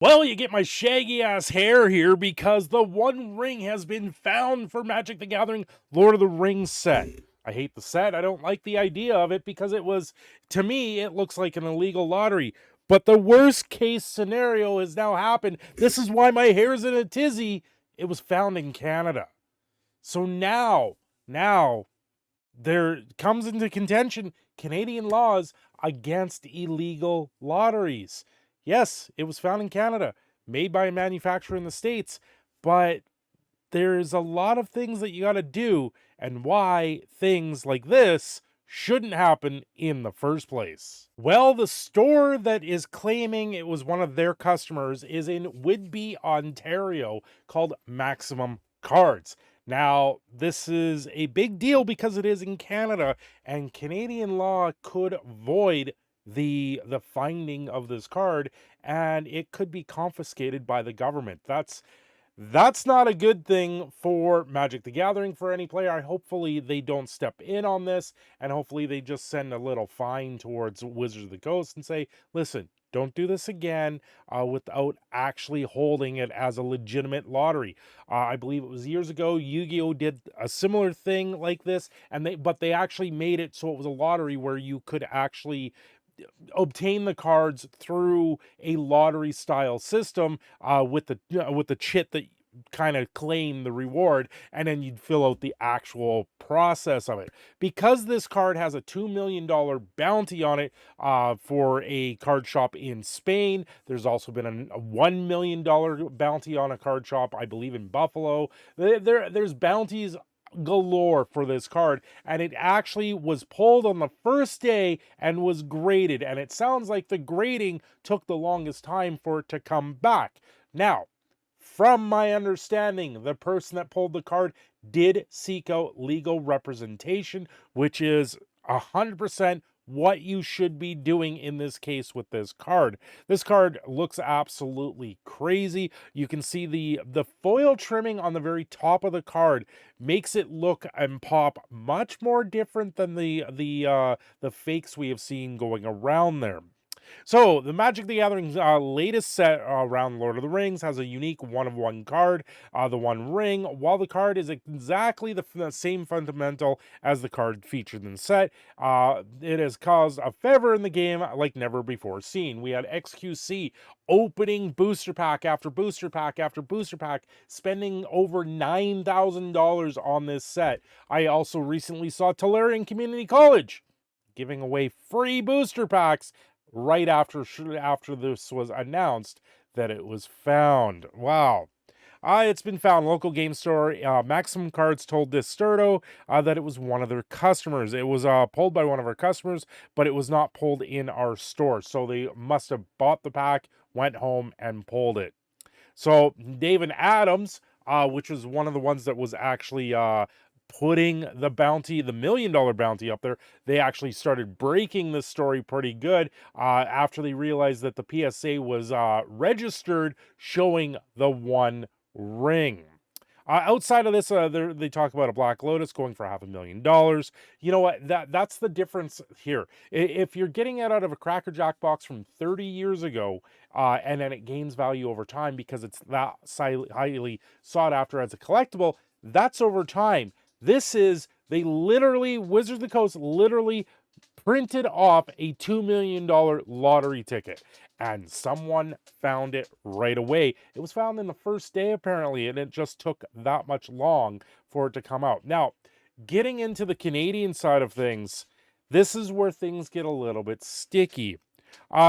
Well, you get my shaggy ass hair here because the One Ring has been found for Magic the Gathering Lord of the Rings set. I hate the set. I don't like the idea of it because to me, it looks like an illegal lottery. But the worst case scenario has now happened. This is why my hair's in a tizzy. It was found in Canada. So now there comes into contention Canadian laws against illegal lotteries. Yes, it was found in Canada, made by a manufacturer in the States, but there's a lot of things that you got to do and why things like this shouldn't happen in the first place. Well, the store that is claiming it was one of their customers is in Whitby, Ontario, called Maximum Cards. Now, this is a big deal because it is in Canada, and Canadian law could void the finding of this card, and it could be confiscated by the government. That's not a good thing for Magic the Gathering for any player. Hopefully they don't step in on this, and hopefully they just send a little fine towards Wizards of the Coast and say, listen, don't do this again without actually holding it as a legitimate lottery. I believe it was years ago, Yu-Gi-Oh! Did a similar thing like this, but they actually made it so it was a lottery where you could actually obtain the cards through a lottery style system with the chit that kind of claim the reward, and then you'd fill out the actual process of it. Because this card has a $2 million bounty on it for a card shop in Spain. There's also been a $1 million bounty on a card shop, I believe, in Buffalo. There's bounties galore for this card, and it actually was pulled on the first day and was graded, and it sounds like the grading took the longest time for it to come back. Now, from my understanding, the person that pulled the card did seek out legal representation, which is 100% what you should be doing in this case with this card. This card looks absolutely crazy. You can see the foil trimming on the very top of the card makes it look and pop much more different than the fakes we have seen going around there. So, the Magic the Gathering's latest set around Lord of the Rings has a unique one-of-one card, the One Ring. While the card is exactly the same fundamental as the card featured in the set, it has caused a fervor in the game like never before seen. We had XQC opening booster pack after booster pack after booster pack, spending over $9,000 on this set. I also recently saw Tolarian Community College giving away free booster packs right after this was announced that it was found. Wow. It's been found. Local game store Maximum Cards told Disturdo that it was one of their customers. It was pulled by one of our customers, but it was not pulled in our store. So they must have bought the pack, went home, and pulled it. So David Adams, which was one of the ones that was actually putting the bounty, the $1 million bounty up there, they actually started breaking the story pretty good after they realized that the PSA was registered showing the One Ring. Outside of this, they talk about a Black Lotus going for $500,000. You know what? That's the difference here. If you're getting it out of a Cracker Jack box from 30 years ago, and then it gains value over time because it's that highly sought after as a collectible, that's over time. They literally, Wizards of the Coast literally printed off a $2 million lottery ticket, and someone found it right away. It was found in the first day, apparently, and it just took that much long for it to come out. Now, getting into the Canadian side of things, this is where things get a little bit sticky.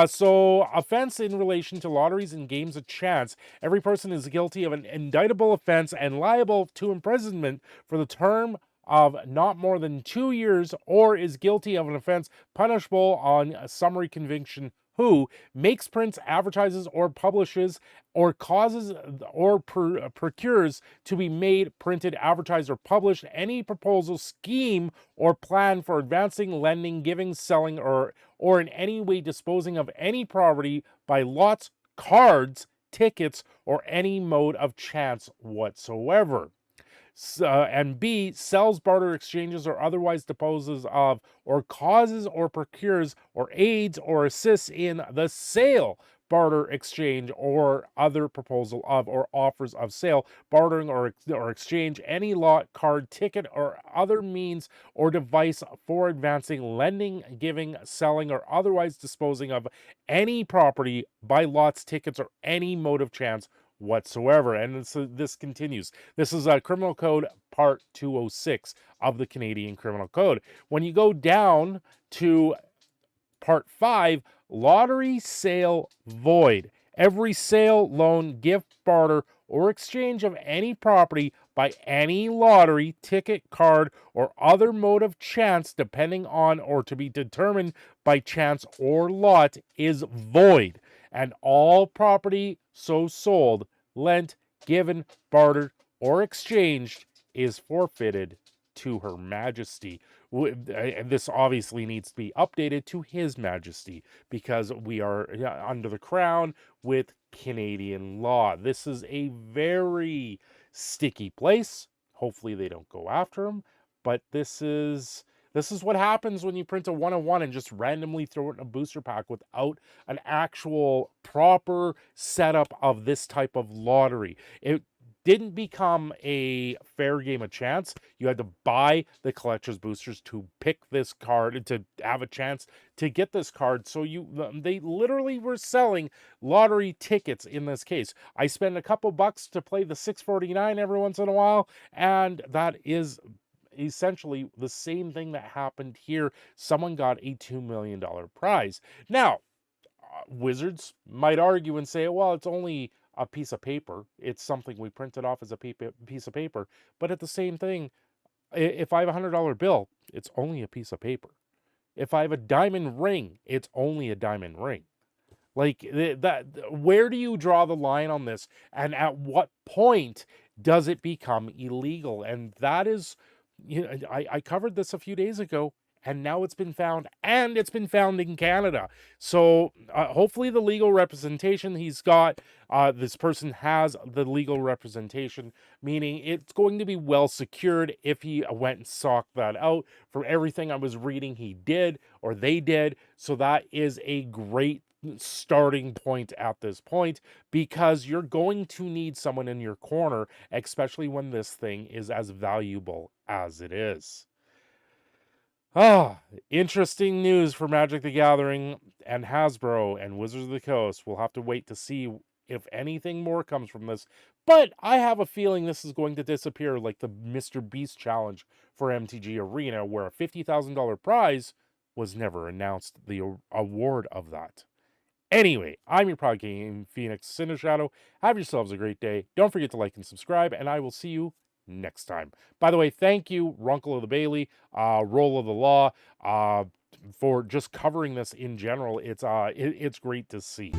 So, offense in relation to lotteries and games of chance. Every person is guilty of an indictable offense and liable to imprisonment for the term of not more than 2 years, or is guilty of an offense punishable on a summary conviction who makes, prints, advertises, or publishes, or causes or procures to be made, printed, advertised, or published any proposal, scheme, or plan for advancing, lending, giving, selling, or in any way disposing of any property by lots, cards, tickets, or any mode of chance whatsoever. And B, sells, barter, exchanges, or otherwise disposes of, or causes, or procures, or aids, or assists in the sale, barter, exchange, or other proposal of or offers of sale, bartering or exchange any lot, card, ticket, or other means or device for advancing, lending, giving, selling, or otherwise disposing of any property by lots, tickets, or any mode of chance whatsoever. And so this continues. This is Criminal Code Part 206 of the Canadian Criminal Code. When you go down to Part 5, lottery sale void. Every sale, loan, gift, barter, or exchange of any property by any lottery, ticket, card, or other mode of chance, depending on or to be determined by chance or lot, is void, and all property so sold, lent, given, bartered, or exchanged is forfeited to Her Majesty. This obviously needs to be updated to His Majesty because we are under the crown with Canadian law. This is a very sticky place. Hopefully they don't go after him, but this is what happens when you print a 1-of-1 and just randomly throw it in a booster pack without an actual proper setup of this type of lottery. It didn't become a fair game of chance. You had to buy the collector's boosters to pick this card, to have a chance to get this card. So they literally were selling lottery tickets in this case. I spend a couple bucks to play the 649 every once in a while, and that is essentially the same thing that happened here. Someone got a $2 million prize. Now, Wizards might argue and say, well, it's only a piece of paper. It's something we printed off as a piece of paper. But at the same thing, if I have a $100 bill, it's only a piece of paper. If I have a diamond ring, it's only a diamond ring. Like where do you draw the line on this? And at what point does it become illegal? And that is, I covered this a few days ago. And now it's been found, and it's been found in Canada. So hopefully the legal representation he's got, this person has the legal representation, meaning it's going to be well secured if he went and sought that out. From everything I was reading, he did, or they did. So that is a great starting point at this point, because you're going to need someone in your corner, especially when this thing is as valuable as it is. Interesting news for Magic the Gathering and Hasbro and Wizards of the Coast. We'll have to wait to see if anything more comes from this. But I have a feeling this is going to disappear like the Mr. Beast challenge for MTG Arena, where a $50,000 prize was never announced, the award of that. Anyway, I'm your Prod King Phoenix Cineshadow. Have yourselves a great day. Don't forget to like and subscribe, and I will see you next time. By the way, thank you, Runkle of the Bailey, Roll of the Law, for just covering this in general. It's great to see.